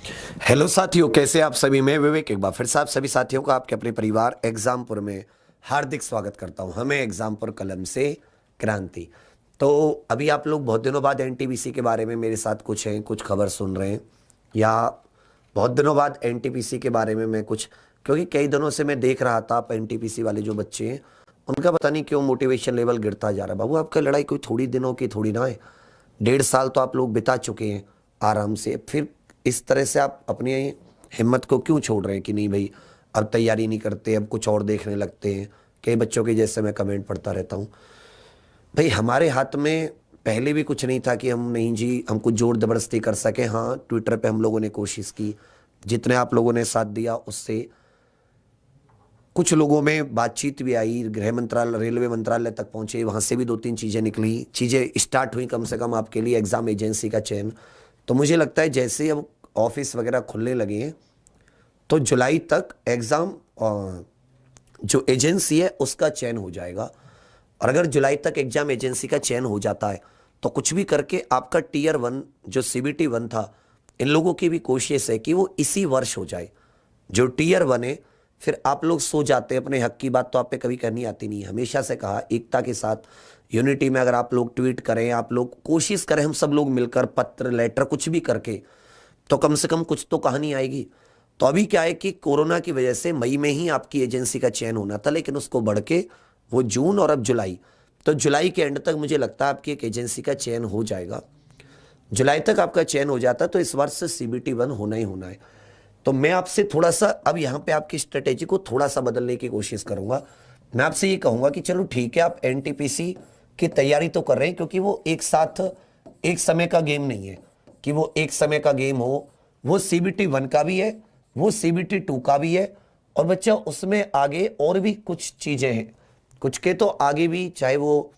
Hello साथियों, कैसे आप सभी। मैं विवेक एक बार फिर से आप सभी साथियों का आपके अपने परिवार एग्जामपुर में हार्दिक स्वागत करता हूं। हमें एग्जामपुर कलम से क्रांति। तो अभी आप लोग बहुत दिनों बाद एनटीपीसी के बारे में मेरे साथ कुछ खबर सुन रहे हैं, या बहुत दिनों बाद एनटीपीसी के बारे में मैं कुछ, क्योंकि कई दिनों से मैं देख रहा था आप एनटीपीसी वाले जो बच्चे हैं उनका पता नहीं क्यों मोटिवेशन लेवल गिरता जा रहा है। बाबू, आपका लड़ाई कोई थोड़ी दिनों की थोड़ी ना है। 1.5 साल तो आप लोग बिता चुके हैं आराम से, फिर इस तरह से आप अपनी हिम्मत को क्यों छोड़ रहे हैं कि नहीं भाई अब तैयारी नहीं करते, अब कुछ और देखने लगते हैं। कई बच्चों के जैसे मैं कमेंट पढ़ता रहता हूँ। भाई हमारे हाथ में पहले भी कुछ नहीं था कि हम नहीं जी हम कुछ जोर जबरदस्ती कर सके। हाँ, ट्विटर पे हम लोगों ने कोशिश की, जितने आप लोगों ने साथ दिया उससे कुछ लोगों में बातचीत भी आई, गृह मंत्रालय रेलवे मंत्रालय तक पहुंचे, वहां से भी 2-3 चीज़ें निकली, चीज़ें स्टार्ट हुई कम से कम आपके लिए एग्ज़ाम एजेंसी का चयन। तो मुझे लगता है जैसे ही अब ऑफिस वगैरह खुलने लगे हैं तो जुलाई तक एग्ज़ाम जो एजेंसी है उसका चयन हो जाएगा। और अगर जुलाई तक एग्ज़ाम एजेंसी का चयन हो जाता है तो कुछ भी करके आपका टियर 1 जो CBT 1 था, इन लोगों की भी कोशिश है कि वो इसी वर्ष हो जाए जो टियर 1 है। फिर आप लोग सो जाते हैं, अपने हक की बात तो आप पे कभी करनी आती नहीं है। हमेशा से कहा एकता के साथ यूनिटी में अगर आप लोग ट्वीट करें, आप लोग कोशिश करें, हम सब लोग मिलकर पत्र लेटर कुछ भी करके, तो कम से कम कुछ तो कहानी आएगी। तो अभी क्या है कि कोरोना की वजह से मई में ही आपकी एजेंसी का चयन होना था, लेकिन उसको बढ़ के वो जून और अब जुलाई, तो जुलाई के एंड तक मुझे लगता है आपकी एक एजेंसी का चयन हो जाएगा। जुलाई तक आपका चयन हो जाता तो इस वर्ष से CBT 1 होना ही होना है। तो मैं आपसे थोड़ा सा अब यहाँ पे आपकी स्ट्रेटेजी को थोड़ा सा बदलने की कोशिश करूंगा। मैं आपसे ये कहूंगा कि चलो ठीक है, आप एनटीपीसी की तैयारी तो कर रहे हैं, क्योंकि वो एक साथ एक समय का गेम नहीं है कि वो एक समय का गेम हो। वो CBT 1 का भी है, वो CBT 2 का भी है, और बच्चा उसमें आगे और भी कुछ चीजें हैं। कुछ के तो आगे भी, चाहे वो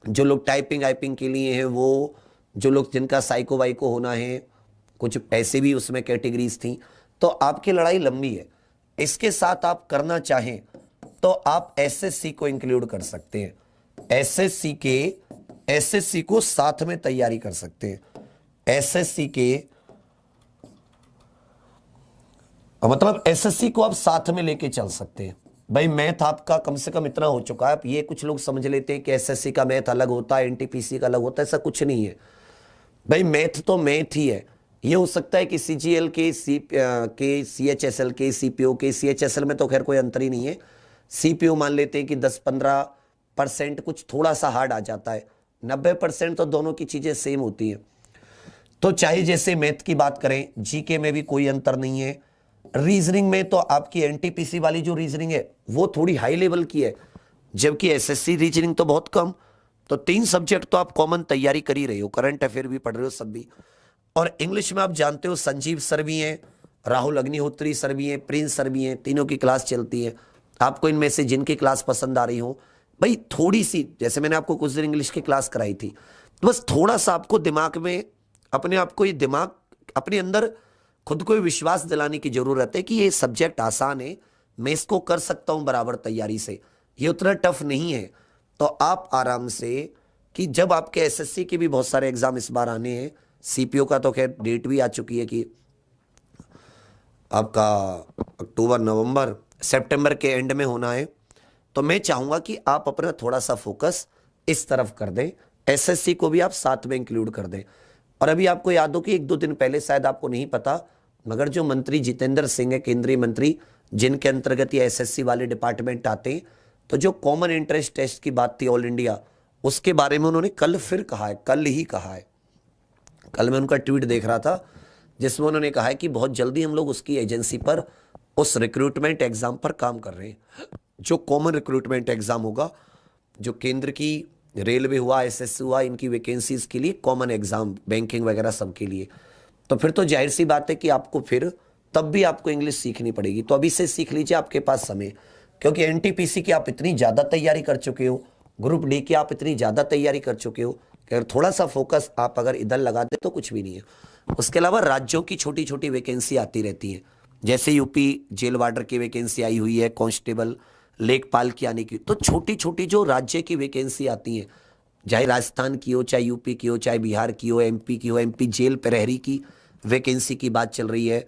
जो लोग टाइपिंग आइपिंग के लिए हैं, वो जो लोग जिनका साइको वाइको होना है, कुछ ऐसे भी उसमें कैटेगरीज थी। तो आपकी लड़ाई लंबी है। इसके साथ आप करना चाहें तो आप एसएससी को इंक्लूड कर सकते हैं। एसएससी को साथ में तैयारी कर सकते हैं। एसएससी के मतलब एसएससी को आप साथ में लेके चल सकते हैं। भाई मैथ आपका कम से कम इतना हो चुका है। आप ये कुछ लोग समझ लेते हैं कि एसएससी का मैथ अलग होता है, एनटीपीसी का अलग होता है, ऐसा कुछ नहीं है। भाई मैथ तो मैथ ही है। ये हो सकता है कि सीजीएल के सीएचएसएल के सीपीओ के, सीएचएसएल में तो खैर कोई अंतर ही नहीं है। सीपीओ मान लेते हैं कि 10-15% कुछ थोड़ा सा हार्ड आ जाता है, 90% तो दोनों की चीजें सेम होती हैं। तो चाहे जैसे मैथ की बात करें, जीके में भी कोई अंतर नहीं है। रीजनिंग में तो आपकी एनटीपीसी वाली जो रीजनिंग है वो थोड़ी हाई लेवल की है, जबकि एसएससी रीजनिंग तो बहुत कम। तो 3 सब्जेक्ट तो आप कॉमन तैयारी कर ही रहे हो, करंट अफेयर भी पढ़ रहे हो सब भी। और इंग्लिश में आप जानते हो संजीव सर भी हैं, राहुल अग्निहोत्री सर भी हैं, प्रिंस सर भी हैं, तीनों की क्लास चलती है। आपको इनमें से जिनकी क्लास पसंद आ रही हो, भाई थोड़ी सी, जैसे मैंने आपको कुछ दिन इंग्लिश की क्लास कराई थी, तो बस थोड़ा सा आपको दिमाग में अपने आप को, ये दिमाग अपने अंदर खुद को विश्वास दिलाने की जरूरत है कि ये सब्जेक्ट आसान है, मैं इसको कर सकता हूं बराबर तैयारी से, ये उतना टफ नहीं है। तो आप आराम से, कि जब आपके एसएससी के भी बहुत सारे एग्जाम इस बार आने हैं, सीपीओ का तो खैर डेट भी आ चुकी है कि आपका अक्टूबर नवंबर सितंबर के एंड में होना है। तो मैं चाहूंगा कि आप अपना थोड़ा सा फोकस इस तरफ कर दें, एसएससी को भी आप साथ में इंक्लूड कर दें। और अभी आपको याद हो कि 1-2 दिन पहले, शायद आपको नहीं पता, मगर जो मंत्री जितेंद्र सिंह है, केंद्रीय मंत्री, जिनके अंतर्गत ये एसएससी वाले डिपार्टमेंट आते हैं, तो जो कॉमन इंटरेस्ट टेस्ट की बात थी ऑल इंडिया, उसके बारे में उन्होंने कल फिर कहा है, कल ही कहा है। कल मैं उनका ट्वीट देख रहा था जिसमें उन्होंने कहा है कि बहुत जल्दी हम लोग उसकी एजेंसी पर, उस रिक्रूटमेंट एग्जाम पर काम कर रहे हैं, जो कॉमन रिक्रूटमेंट एग्जाम होगा, जो केंद्र की रेलवे हुआ, एसएससी हुआ, इनकी वैकेंसीज के लिए कॉमन एग्जाम, बैंकिंग वगैरह सब के लिए। तो फिर तो जाहिर सी बात है कि आपको फिर तब भी आपको इंग्लिश सीखनी पड़ेगी। तो अभी से सीख लीजिए, आपके पास समय, क्योंकि एनटीपीसी की आप इतनी ज़्यादा तैयारी कर चुके हो, ग्रुप डी की आप इतनी ज़्यादा तैयारी कर चुके हो कि अगर थोड़ा सा फोकस आप अगर इधर लगा दे तो कुछ भी नहीं है। उसके अलावा राज्यों की छोटी छोटी वैकेंसी आती रहती है, जैसे यूपी जेल वार्डर की वैकेंसी आई हुई है, कांस्टेबल, लेखपाल की आने की। तो छोटी छोटी जो राज्य की वैकेंसी आती है, चाहे राजस्थान की हो, चाहे यूपी की हो, चाहे बिहार की हो, एमपी की हो, एमपी जेल प्रहरी की, वैकेंसी की बात चल रही है,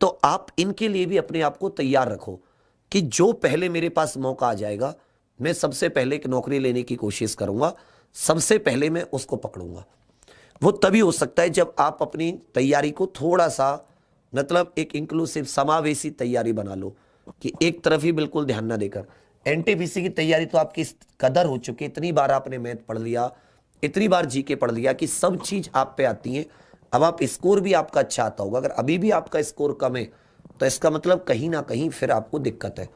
तो आप इनके लिए भी अपने आप को तैयार रखो कि जो पहले मेरे पास मौका आ जाएगा, मैं सबसे पहले एक नौकरी लेने की कोशिश करूंगा, सबसे पहले मैं उसको पकड़ूंगा। वो तभी हो सकता है जब आप अपनी तैयारी को थोड़ा सा, मतलब एक इंक्लूसिव समावेशी तैयारी बना लो कि एक तरफ ही बिल्कुल ध्यान ना देकर। एनटीपीसी की तैयारी तो आपकी इस कदर हो चुकी है, इतनी बार आपने मैथ पढ़ लिया, इतनी बार जीके पढ़ लिया कि सब चीज आप पे आती है। अब आप स्कोर भी आपका अच्छा आता होगा, अगर अभी भी आपका स्कोर कम है तो इसका मतलब कहीं ना कहीं फिर आपको दिक्कत है।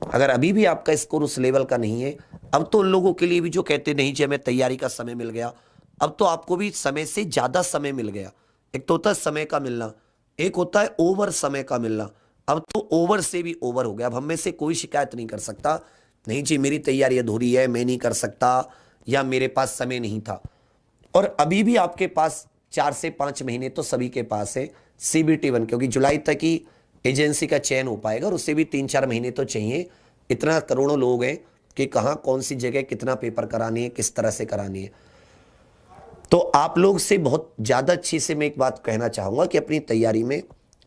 अगर अभी भी आपका स्कोर उस लेवल का नहीं है, अब तो उन लोगों के लिए भी जो कहते नहीं जी हमें तैयारी का समय मिल गया, अब तो आपको भी समय से ज्यादा समय मिल गया। एक तो होता है समय का मिलना, एक होता है ओवर समय का मिलना। अब तो ओवर से भी ओवर हो गया। अब हम में से कोई शिकायत नहीं कर सकता नहीं जी मेरी तैयारी अधूरी है, मैं नहीं कर सकता, या मेरे पास समय नहीं था। और अभी भी आपके पास 4 से 5 महीने तो सभी के पास है CBT 1, क्योंकि जुलाई तक ही एजेंसी का चयन हो पाएगा और उससे भी 3-4 महीने तो चाहिए। इतना करोड़ों लोग हैं कि कहां कौन सी जगह कितना पेपर करानी है, किस तरह से करानी है। तो आप लोग से बहुत ज्यादा अच्छी से मैं एक बात कहना चाहूंगा कि अपनी तैयारी में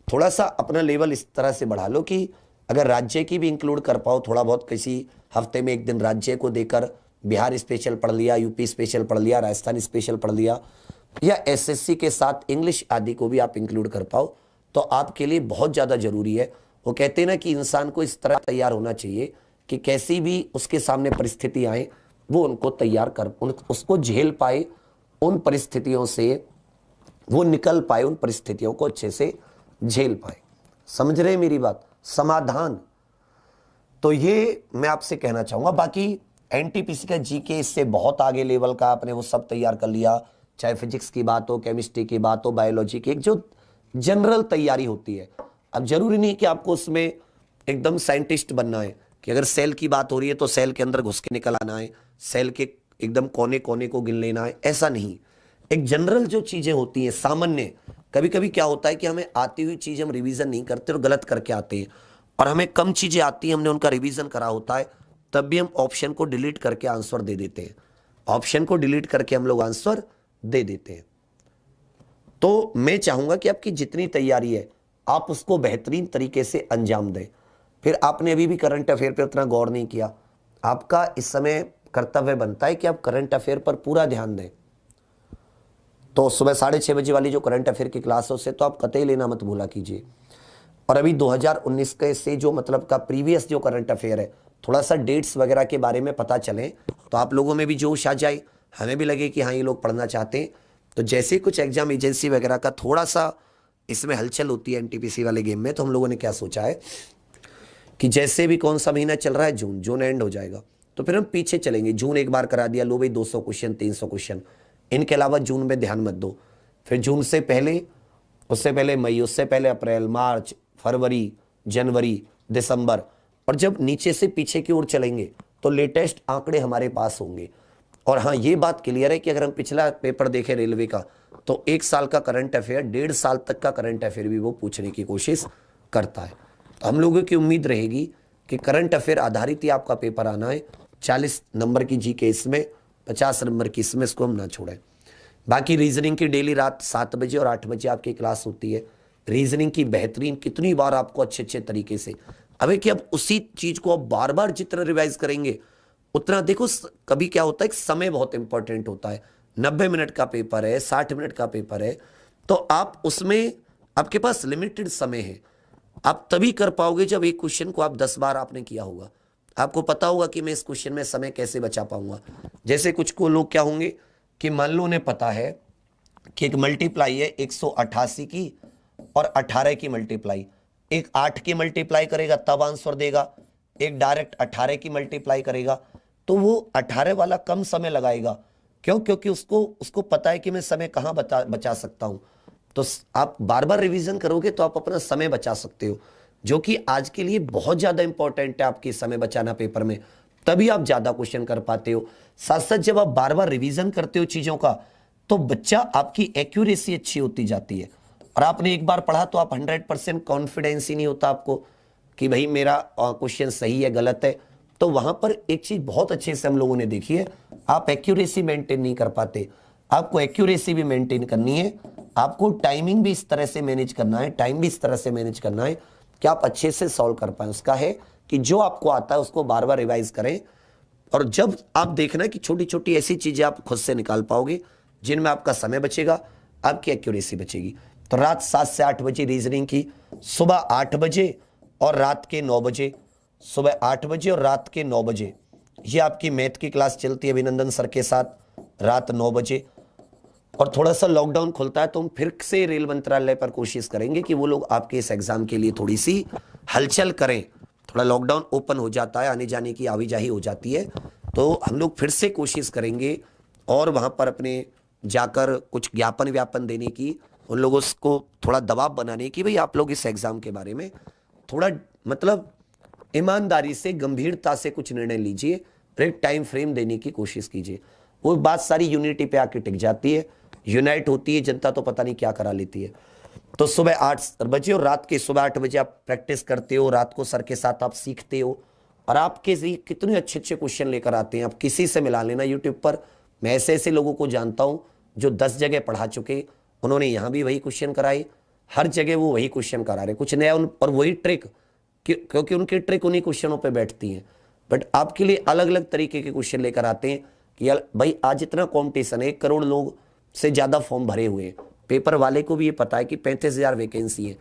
थोड़ा सा अपना लेवल इस तरह से बढ़ा लो कि अगर राज्य की भी इंक्लूड कर पाओ थोड़ा बहुत, किसी हफ्ते में एक दिन राज्य को देकर बिहार स्पेशल पढ़ लिया, यूपी स्पेशल पढ़ लिया, राजस्थान स्पेशल पढ़ लिया, या एसएससी के साथ इंग्लिश आदि को भी आप इंक्लूड कर पाओ तो आपके लिए बहुत ज़्यादा जरूरी है। वो कहते हैं ना कि इंसान को इस तरह तैयार होना चाहिए कि कैसी भी उसके सामने परिस्थिति आए वो उनको तैयार कर, उसको झेल पाए, उन परिस्थितियों से वो निकल पाए, उन परिस्थितियों को अच्छे से झेल पाए। समझ रहे मेरी बात? समाधान। तो ये मैं आपसे कहना चाहूंगा। बाकी एनटीपीसी का जीके इससे बहुत आगे लेवल का, आपने वो सब तैयार कर लिया, चाहे फिजिक्स की बात हो, केमिस्ट्री की बात हो, बायोलॉजी की, एक जो जनरल तैयारी होती है। अब जरूरी नहीं कि आपको उसमें एकदम साइंटिस्ट बनना है कि अगर सेल की बात हो रही है तो सेल के अंदर घुस के निकल आना है, सेल के एकदम कोने कोने को गिन लेना है, ऐसा नहीं। एक जनरल जो चीजें होती हैं सामान्य, कभी कभी क्या होता है कि हमें आती हुई चीज हम रिवीजन नहीं करते और गलत करके आते हैं, और हमें कम चीजें आती हैं, हमने उनका रिवीजन करा होता है, तब भी हम ऑप्शन को डिलीट करके आंसर दे देते हैं। ऑप्शन को डिलीट करके हम लोग आंसर दे देते हैं। तो मैं चाहूंगा कि आपकी जितनी तैयारी है आप उसको बेहतरीन तरीके से अंजाम दें। फिर आपने अभी भी करंट अफेयर पर उतना गौर नहीं किया, आपका इस समय कर्तव्य बनता है कि आप करंट अफेयर पर पूरा ध्यान दें। तो सुबह 6:30 बजे वाली जो करंट अफेयर की क्लास है उससे तो आप कतई लेना मत भूला कीजिए। और अभी 2019 के से जो मतलब का प्रीवियस जो करंट अफेयर है, थोड़ा सा डेट्स वगैरह के बारे में पता चले तो आप लोगों में भी जोश आ जाए, हमें भी लगे कि हाँ ये लोग पढ़ना चाहते हैं। तो जैसे कुछ एग्जाम एजेंसी वगैरह का थोड़ा सा इसमें हलचल होती है एनटीपीसी वाले गेम में, तो हम लोगों ने क्या सोचा है कि जैसे भी कौन सा महीना चल रहा है, जून एंड हो जाएगा तो फिर हम पीछे चलेंगे। जून एक बार करा दिया, लो भाई 200 क्वेश्चन 300 क्वेश्चन, इनके अलावा जून में ध्यान मत दो। फिर जून से पहले, उससे पहले मई, उससे पहले अप्रैल, मार्च, फरवरी, जनवरी, दिसंबर, और जब नीचे से पीछे की ओर चलेंगे तो लेटेस्ट आंकड़े हमारे पास होंगे। और हाँ ये बात क्लियर है कि अगर हम पिछला पेपर देखें रेलवे का तो 1 साल का करंट अफेयर 1.5 साल तक का करंट अफेयर भी वो पूछने की कोशिश करता है। तो हम लोगों की उम्मीद रहेगी कि करंट अफेयर आधारित ही आपका पेपर आना है। 40 नंबर की जीके इसमें, 50 नंबर की इसमें, इसको हम ना छोड़ें। बाकी रीजनिंग की डेली रात 7 बजे और 8 बजे आपकी क्लास होती है। रीजनिंग की बेहतरीन, कितनी बार आपको अच्छे अच्छे तरीके से, अब कि अब उसी चीज को आप बार बार जितना रिवाइज करेंगे उतना, देखो कभी क्या होता है, समय बहुत इंपॉर्टेंट होता है। 90 मिनट का पेपर है, 60 मिनट का पेपर है, तो आप उसमें आपके पास लिमिटेड समय है। आप तभी कर पाओगे जब एक क्वेश्चन को आप 10 बार आपने किया होगा, आपको पता होगा कि मैं इस क्वेश्चन में समय कैसे बचा पाऊंगा। जैसे कुछ को लोग क्या होंगे कि मान लो उन्हें पता है कि एक मल्टीप्लाई है 188 की और 18 की मल्टीप्लाई, एक 8 की मल्टीप्लाई करेगा तब आंसर देगा, एक डायरेक्ट 18 की मल्टीप्लाई करेगा, तो वो 18 वाला कम समय लगाएगा। क्यों? क्योंकि उसको पता है कि मैं समय कहां बचा सकता हूं। तो आप बार बार रिवीजन करोगे तो आप अपना समय बचा सकते हो, जो कि आज के लिए बहुत ज्यादा इंपॉर्टेंट है, आपकी समय बचाना पेपर में, तभी आप ज्यादा क्वेश्चन कर पाते हो। साथ साथ जब आप बार बार रिवीजन करते हो चीजों का तो बच्चा आपकी एक्यूरेसी अच्छी होती जाती है। और आपने एक बार पढ़ा तो आप 100% कॉन्फिडेंस ही नहीं होता आपको कि भाई मेरा क्वेश्चन सही है गलत है। तो वहां पर एक चीज बहुत अच्छे से हम लोगों ने देखी है, आप एक्यूरेसी मेंटेन नहीं कर पाते। आपको एक्यूरेसी भी मेंटेन करनी है आपको टाइमिंग भी इस तरह से मैनेज करना है, टाइम भी इस तरह से मैनेज करना है कि आप अच्छे से सॉल्व कर पाए। उसका है कि जो आपको आता है उसको बार बार रिवाइज करें, और जब आप देखना कि छोटी छोटी ऐसी चीजें आप खुद से निकाल पाओगे जिनमें आपका समय बचेगा, आपकी एक्यूरेसी बचेगी। तो रात 7 से 8 बजे रीजनिंग की, सुबह 8 बजे और रात के 9 बजे, सुबह 8 बजे और रात के 9 बजे ये आपकी मैथ की क्लास चलती है अभिनंदन सर के साथ रात 9 बजे। और थोड़ा सा लॉकडाउन खुलता है तो हम फिर से रेल मंत्रालय पर कोशिश करेंगे कि वो लोग आपके इस एग्जाम के लिए थोड़ी सी हलचल करें। थोड़ा लॉकडाउन ओपन हो जाता है, आने जाने की आवाजाही हो जाती है, तो हम लोग फिर से कोशिश करेंगे और वहाँ पर अपने जाकर कुछ ज्ञापन व्यापन देने की, उन लोगों को थोड़ा दबाव बनाने की, भाई आप लोग इस एग्जाम के बारे में थोड़ा मतलब ईमानदारी से गंभीरता से कुछ निर्णय लीजिए, एक टाइम फ्रेम देने की कोशिश कीजिए। वो बात सारी यूनिटी पे आके टिक जाती है, यूनाइट होती है जनता तो पता नहीं क्या करा लेती है। तो सुबह 8 बजे और रात के सुबह 8 बजे आप प्रैक्टिस करते हो, रात को सर के साथ आप सीखते हो, और आपके कितने अच्छे अच्छे क्वेश्चन लेकर आते हैं। आप किसी से मिला लेना यूट्यूब पर, मैं ऐसे ऐसे लोगों को जानता हूं जो 10 जगह पढ़ा चुके, उन्होंने यहां भी वही क्वेश्चन कराए, हर जगह वो वही क्वेश्चन करा रहे, कुछ नया और वही ट्रिक, क्योंकि उनकी ट्रिक उन्हीं क्वेश्चनों पे बैठती है। बट आपके लिए अलग अलग तरीके के क्वेश्चन लेकर आते हैं कि यार भाई आज इतना कॉम्पिटिशन है, 1 करोड़ लोग से ज़्यादा फॉर्म भरे हुए हैं, पेपर वाले को भी ये पता है कि 35,000 वैकेंसी है,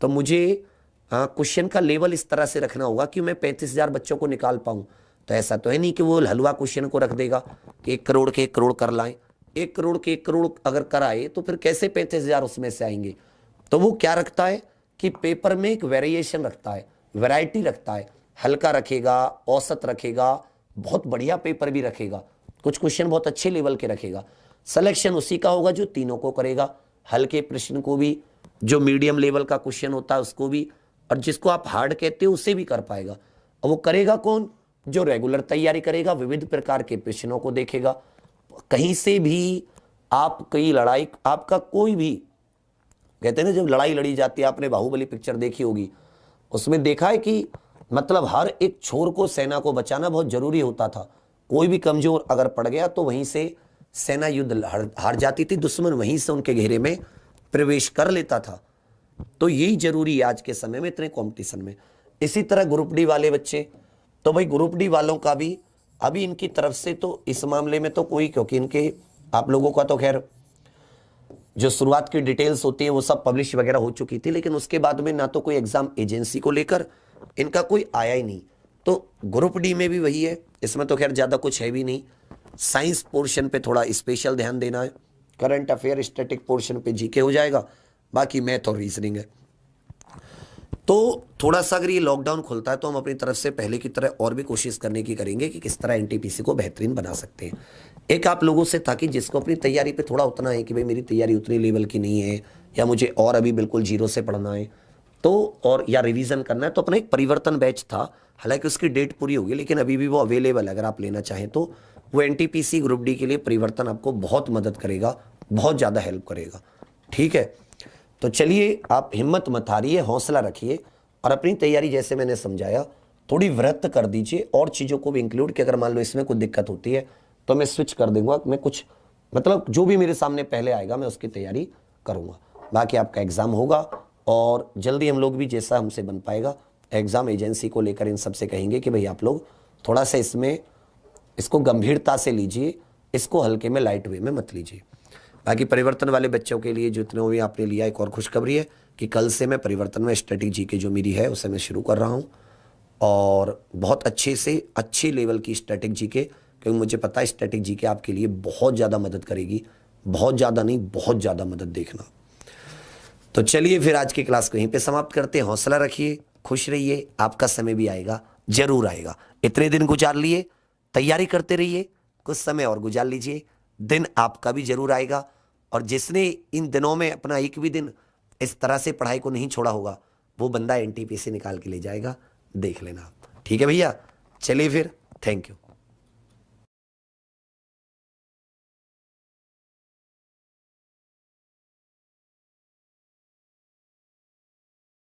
तो मुझे क्वेश्चन का लेवल इस तरह से रखना होगा कि मैं 35,000 बच्चों को निकाल पाऊँ। तो ऐसा तो है नहीं कि वो हलवा क्वेश्चन को रख देगा कि 1 करोड़ के 1 करोड़ कर लाएं। 1 करोड़ के 1 करोड़ अगर कराए तो फिर कैसे 35,000 उसमें से आएंगे। तो वो क्या रखता है कि पेपर में एक वेरिएशन रखता है, वैरायटी रखता है, हल्का रखेगा, औसत रखेगा, बहुत बढ़िया पेपर भी रखेगा, कुछ क्वेश्चन बहुत अच्छे लेवल के रखेगा। सिलेक्शन उसी का होगा जो तीनों को करेगा, हल्के प्रश्न को भी, जो मीडियम लेवल का क्वेश्चन होता है उसको भी, और जिसको आप हार्ड कहते हो उसे भी कर पाएगा। और वो करेगा कौन? जो रेगुलर तैयारी करेगा, विविध प्रकार के प्रश्नों को देखेगा। कहीं से भी आप कई लड़ाई, आपका कोई भी, कहते हैं ना जब लड़ाई लड़ी जाती है, आपने बाहुबली पिक्चर देखी होगी, उसमें देखा है कि मतलब हर एक छोर को, सेना को बचाना बहुत जरूरी होता था। कोई भी कमजोर अगर पड़ गया तो वहीं से सेना युद्ध हार जाती थी, दुश्मन वहीं से उनके घेरे में प्रवेश कर लेता था। तो यही जरूरी है आज के समय में, इतने कंपटीशन में। इसी तरह ग्रुप डी वाले बच्चे, तो भाई ग्रुप डी वालों का भी अभी इनकी तरफ से तो इस मामले में तो कोई, क्योंकि इनके आप लोगों का तो खैर जो शुरुआत की डिटेल्स होती है वो सब पब्लिश वगैरह हो चुकी थी, लेकिन उसके बाद में ना तो कोई एग्जाम एजेंसी को लेकर इनका कोई आया ही नहीं। तो ग्रुप डी में भी वही है, इसमें तो खैर ज़्यादा कुछ है भी नहीं। साइंस पोर्शन पे थोड़ा स्पेशल ध्यान देना है, करंट अफेयर स्टैटिक पोर्शन पे जीके हो जाएगा, बाकी मैथ और रीजनिंग है। तो थोड़ा सा अगर ये लॉकडाउन खुलता है तो हम अपनी तरफ से पहले की तरह और भी कोशिश करने की करेंगे कि किस तरह एनटीपीसी को बेहतरीन बना सकते हैं। एक आप लोगों से, ताकि जिसको अपनी तैयारी पे थोड़ा उतना है कि भाई मेरी तैयारी उतनी लेवल की नहीं है, या मुझे और अभी बिल्कुल जीरो से पढ़ना है, तो और या रिवीजन करना है, तो अपना एक परिवर्तन बैच था, हालांकि उसकी डेट पूरी होगी लेकिन अभी भी वो अवेलेबल है, अगर आप लेना चाहें तो। वो एनटीपीसी ग्रुप डी के लिए परिवर्तन आपको बहुत मदद करेगा, बहुत ज़्यादा हेल्प करेगा। ठीक है, तो चलिए आप हिम्मत मत हारिए, हौसला रखिए, और अपनी तैयारी जैसे मैंने समझाया थोड़ी वृहत कर दीजिए, और चीज़ों को भी इंक्लूड कि अगर मान लो इसमें कोई दिक्कत होती है तो मैं स्विच कर दूंगा, मैं कुछ मतलब जो भी मेरे सामने पहले आएगा मैं उसकी तैयारी करूँगा। बाकी आपका एग्ज़ाम होगा और जल्दी हम लोग भी जैसा हमसे बन पाएगा एग्ज़ाम एजेंसी को लेकर इन सबसे कहेंगे कि भाई आप लोग थोड़ा सा इसको गंभीरता से लीजिए, इसको हल्के में, लाइट वे में मत लीजिए। बाकी परिवर्तन वाले बच्चों के लिए जितने भी आपने लिया, एक और खुशखबरी है कि कल से मैं परिवर्तन में स्ट्रेटेजी की जो मेरी है उसे मैं शुरू कर रहा हूँ, और बहुत अच्छे से अच्छे लेवल की स्ट्रेटेजी के, क्योंकि मुझे पता है स्ट्रेटेजी के आपके लिए बहुत ज़्यादा मदद करेगी, बहुत ज़्यादा नहीं बहुत ज़्यादा मदद देखना। तो चलिए फिर आज की क्लास को यहीं पे समाप्त करते हैं। हौसला रखिए, खुश रहिए, आपका समय भी आएगा, जरूर आएगा। इतने दिन गुजार लिए, तैयारी करते रहिए, कुछ समय और गुजार लीजिए, दिन आपका भी जरूर आएगा। और जिसने इन दिनों में अपना एक भी दिन इस तरह से पढ़ाई को नहीं छोड़ा होगा, वो बंदा एनटीपीसी निकाल के ले जाएगा, देख लेना आप। ठीक है भैया, चलिए फिर, थैंक यू।